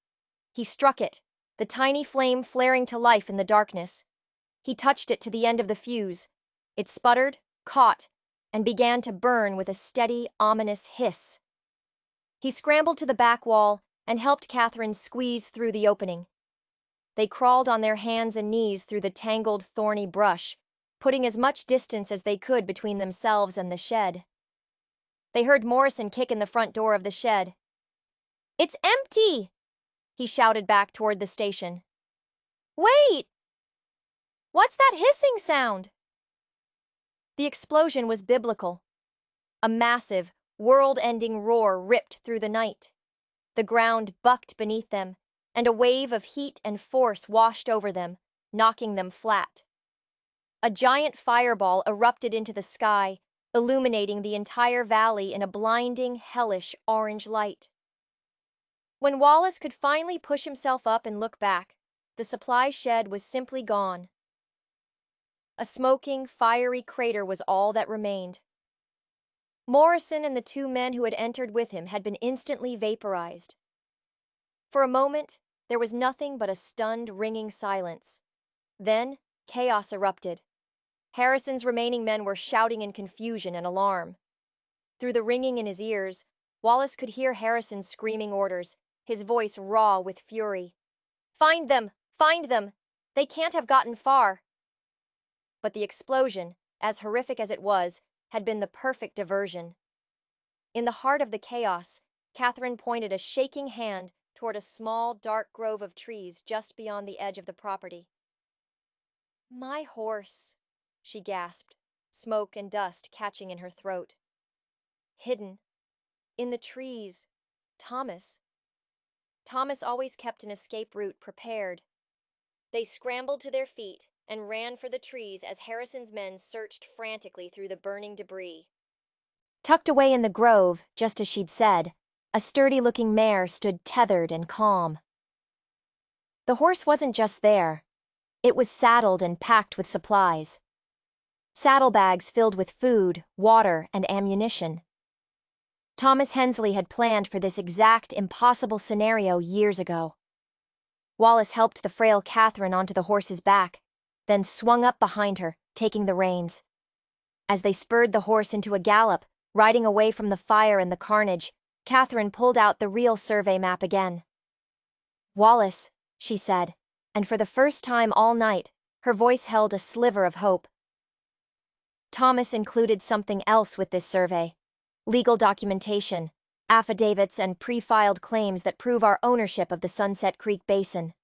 He struck it, the tiny flame flaring to life in the darkness. He touched it to the end of the fuse. It sputtered, caught, and began to burn with a steady, ominous hiss. He scrambled to the back wall and helped Catherine squeeze through the opening. They crawled on their hands and knees through the tangled, thorny brush, putting as much distance as they could between themselves and the shed. They heard Morrison kick in the front door of the shed. It's empty! He shouted back toward the station. Wait! What's that hissing sound? The explosion was biblical. A massive, world-ending roar ripped through the night. The ground bucked beneath them, and a wave of heat and force washed over them, knocking them flat. A giant fireball erupted into the sky, illuminating the entire valley in a blinding, hellish orange light. When Wallace could finally push himself up and look back, the supply shed was simply gone. A smoking, fiery crater was all that remained. Morrison and the 2 men who had entered with him had been instantly vaporized. For a moment, there was nothing but a stunned, ringing silence. Then, chaos erupted. Harrison's remaining men were shouting in confusion and alarm. Through the ringing in his ears, Wallace could hear Harrison's screaming orders, his voice raw with fury. Find them! Find them! They can't have gotten far. But the explosion, as horrific as it was, had been the perfect diversion. In the heart of the chaos, Catherine pointed a shaking hand toward a small, dark grove of trees just beyond the edge of the property. My horse, she gasped, smoke and dust catching in her throat. Hidden. In the trees. Thomas. Thomas always kept an escape route prepared. They scrambled to their feet and ran for the trees as Harrison's men searched frantically through the burning debris. Tucked away in the grove, just as she'd said, a sturdy-looking mare stood tethered and calm. The horse wasn't just there. It was saddled and packed with supplies. Saddlebags filled with food, water, and ammunition. Thomas Hensley had planned for this exact impossible scenario years ago. Wallace helped the frail Catherine onto the horse's back, then swung up behind her, taking the reins. As they spurred the horse into a gallop, riding away from the fire and the carnage, Catherine pulled out the real survey map again. Wallace, she said, and for the first time all night, her voice held a sliver of hope. Thomas included something else with this survey. Legal documentation, affidavits and pre-filed claims that prove our ownership of the Sunset Creek Basin.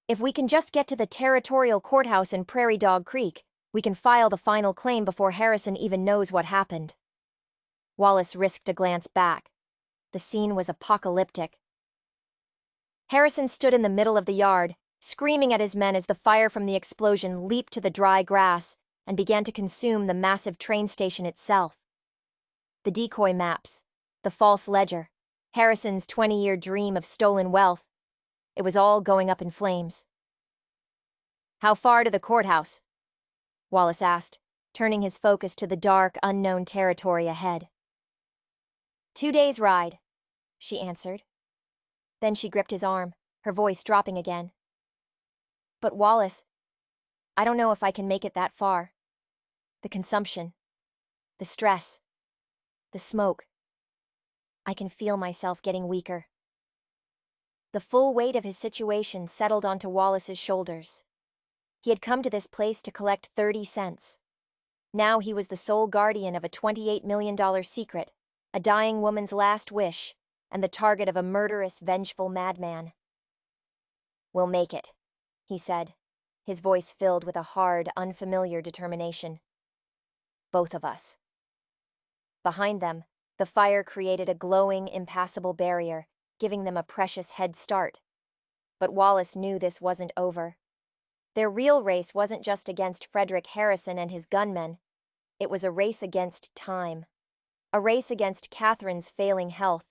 If we can just get to the territorial courthouse in Prairie Dog Creek, we can file the final claim before Harrison even knows what happened. Wallace risked a glance back. The scene was apocalyptic. Harrison stood in the middle of the yard, screaming at his men as the fire from the explosion leaped to the dry grass and began to consume the massive train station itself. The decoy maps, the false ledger, Harrison's 20-year dream of stolen wealth, it was all going up in flames. How far to the courthouse? Wallace asked, turning his focus to the dark, unknown territory ahead. 2 days' ride, she answered. Then she gripped his arm, her voice dropping again. But Wallace, I don't know if I can make it that far. The consumption, the stress, the smoke. I can feel myself getting weaker. The full weight of his situation settled onto Wallace's shoulders. He had come to this place to collect 30 cents. Now he was the sole guardian of a $28 million secret, a dying woman's last wish, and the target of a murderous, vengeful madman. We'll make it, he said, his voice filled with a hard, unfamiliar determination. Both of us. Behind them, the fire created a glowing, impassable barrier, giving them a precious head start. But Wallace knew this wasn't over. Their real race wasn't just against Frederick Harrison and his gunmen. It was a race against time. A race against Catherine's failing health.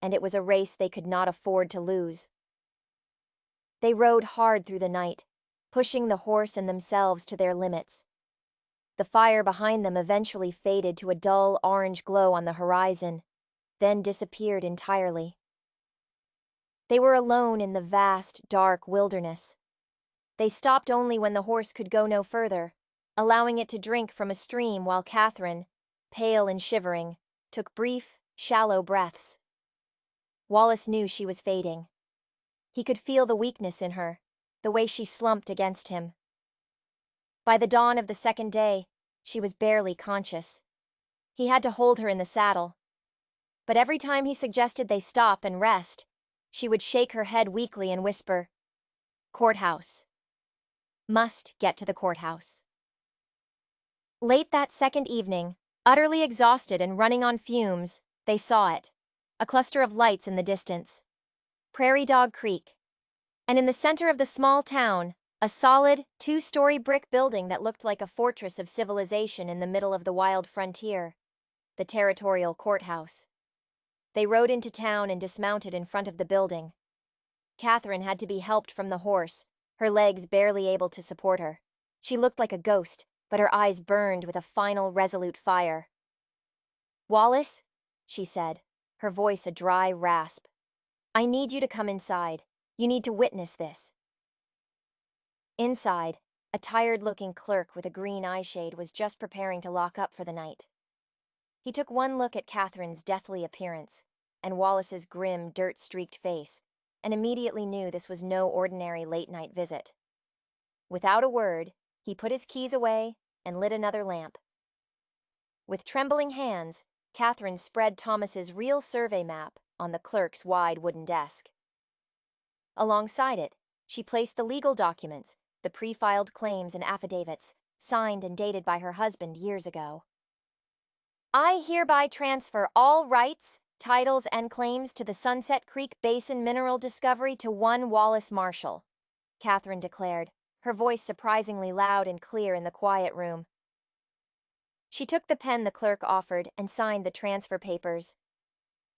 And it was a race they could not afford to lose. They rode hard through the night, pushing the horse and themselves to their limits. The fire behind them eventually faded to a dull orange glow on the horizon, then disappeared entirely. They were alone in the vast, dark wilderness. They stopped only when the horse could go no further, allowing it to drink from a stream while Catherine, pale and shivering, took brief, shallow breaths. Wallace knew she was fading. He could feel the weakness in her, the way she slumped against him. By the dawn of the second day, she was barely conscious. He had to hold her in the saddle. But every time he suggested they stop and rest, she would shake her head weakly and whisper, "Courthouse. Must get to the courthouse." Late that second evening, utterly exhausted and running on fumes, they saw it, a cluster of lights in the distance. Prairie Dog Creek. And in the center of the small town, a solid, 2-story brick building that looked like a fortress of civilization in the middle of the wild frontier. The territorial courthouse. They rode into town and dismounted in front of the building. Catherine had to be helped from the horse, her legs barely able to support her. She looked like a ghost, but her eyes burned with a final, resolute fire. "Wallace," she said, her voice a dry rasp. "I need you to come inside. You need to witness this." Inside, a tired-looking clerk with a green eyeshade was just preparing to lock up for the night. He took one look at Catherine's deathly appearance and Wallace's grim, dirt-streaked face, and immediately knew this was no ordinary late-night visit. Without a word, he put his keys away and lit another lamp. With trembling hands, Catherine spread Thomas's real survey map on the clerk's wide wooden desk. Alongside it, she placed the legal documents, the pre-filed claims and affidavits, signed and dated by her husband years ago. I hereby transfer all rights, titles, and claims to the Sunset Creek Basin mineral discovery to one Wallace Marshall, Catherine declared, her voice surprisingly loud and clear in the quiet room. She took the pen the clerk offered and signed the transfer papers.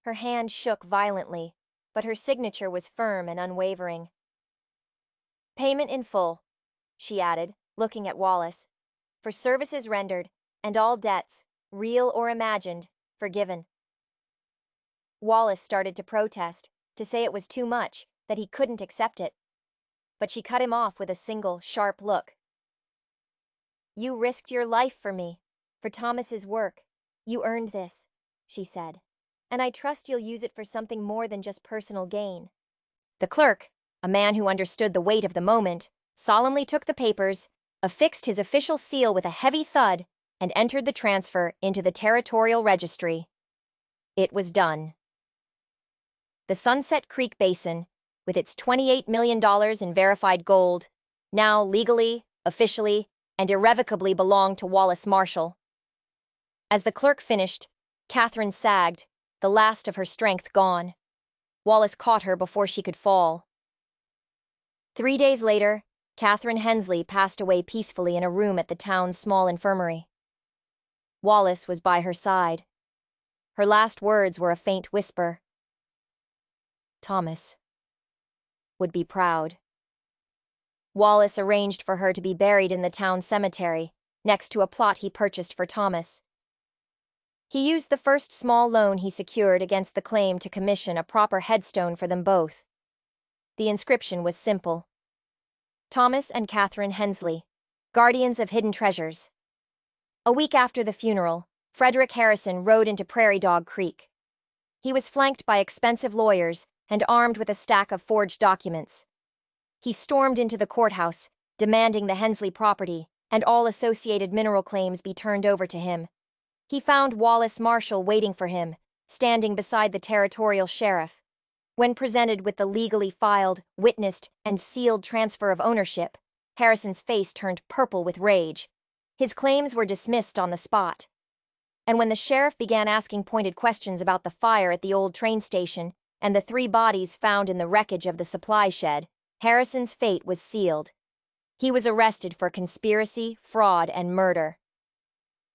Her hand shook violently, but her signature was firm and unwavering. Payment in full, she added, looking at Wallace, for services rendered, and all debts, real or imagined, forgiven. Wallace started to protest, to say it was too much, that he couldn't accept it. But she cut him off with a single, sharp look. You risked your life for me, for Thomas's work. You earned this, she said, and I trust you'll use it for something more than just personal gain. The clerk, a man who understood the weight of the moment, solemnly took the papers, affixed his official seal with a heavy thud, and entered the transfer into the territorial registry. It was done. The Sunset Creek Basin, with its $28 million in verified gold, now legally, officially, and irrevocably belonged to Wallace Marshall. As the clerk finished, Catherine sagged, the last of her strength gone. Wallace caught her before she could fall. 3 days later, Catherine Hensley passed away peacefully in a room at the town's small infirmary. Wallace was by her side. Her last words were a faint whisper. Thomas would be proud. Wallace arranged for her to be buried in the town cemetery, next to a plot he purchased for Thomas. He used the first small loan he secured against the claim to commission a proper headstone for them both. The inscription was simple. Thomas and Catherine Hensley, guardians of hidden treasures. A week after the funeral, Frederick Harrison rode into Prairie Dog Creek. He was flanked by expensive lawyers and armed with a stack of forged documents. He stormed into the courthouse, demanding the Hensley property and all associated mineral claims be turned over to him. He found Wallace Marshall waiting for him, standing beside the territorial sheriff. When presented with the legally filed, witnessed, and sealed transfer of ownership, Harrison's face turned purple with rage. His claims were dismissed on the spot. And when the sheriff began asking pointed questions about the fire at the old train station and the 3 bodies found in the wreckage of the supply shed, Harrison's fate was sealed. He was arrested for conspiracy, fraud, and murder.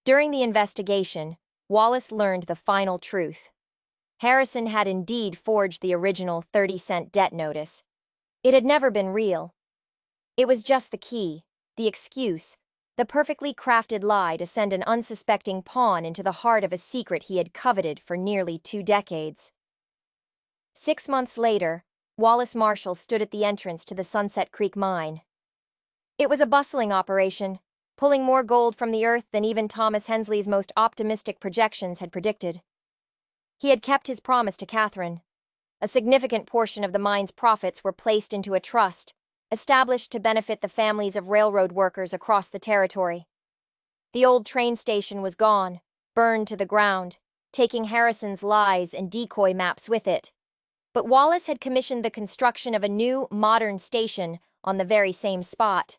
During the investigation, Wallace learned the final truth. Harrison had indeed forged the original 30-cent debt notice. It had never been real. It was just the key, the excuse, the perfectly crafted lie to send an unsuspecting pawn into the heart of a secret he had coveted for nearly 2 decades. 6 months later, Wallace Marshall stood at the entrance to the Sunset Creek mine. It was a bustling operation, pulling more gold from the earth than even Thomas Hensley's most optimistic projections had predicted. He had kept his promise to Catherine. A significant portion of the mine's profits were placed into a trust, established to benefit the families of railroad workers across the territory. The old train station was gone, burned to the ground, taking Harrison's lies and decoy maps with it. But Wallace had commissioned the construction of a new, modern station on the very same spot.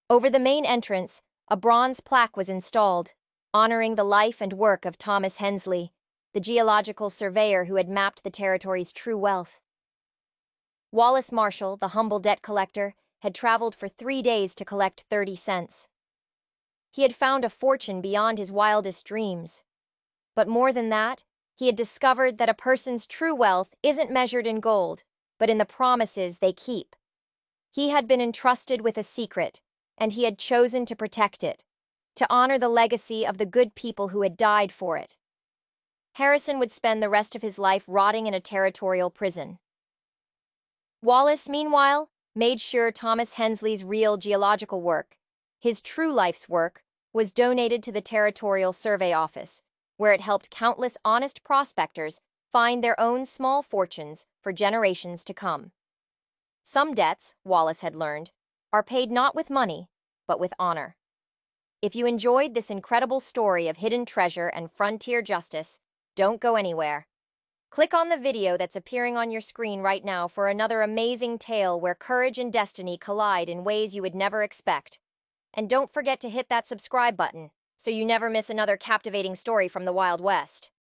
Over the main entrance, a bronze plaque was installed, honoring the life and work of Thomas Hensley, the geological surveyor who had mapped the territory's true wealth. Wallace Marshall, the humble debt collector, had traveled for 3 days to collect 30 cents. He had found a fortune beyond his wildest dreams. But more than that, he had discovered that a person's true wealth isn't measured in gold, but in the promises they keep. He had been entrusted with a secret, and he had chosen to protect it, to honor the legacy of the good people who had died for it. Harrison would spend the rest of his life rotting in a territorial prison. Wallace, meanwhile, made sure Thomas Hensley's real geological work, his true life's work, was donated to the Territorial Survey Office, where it helped countless honest prospectors find their own small fortunes for generations to come. Some debts, Wallace had learned, are paid not with money, but with honor. If you enjoyed this incredible story of hidden treasure and frontier justice, don't go anywhere. Click on the video that's appearing on your screen right now for another amazing tale where courage and destiny collide in ways you would never expect. And don't forget to hit that subscribe button so you never miss another captivating story from the Wild West.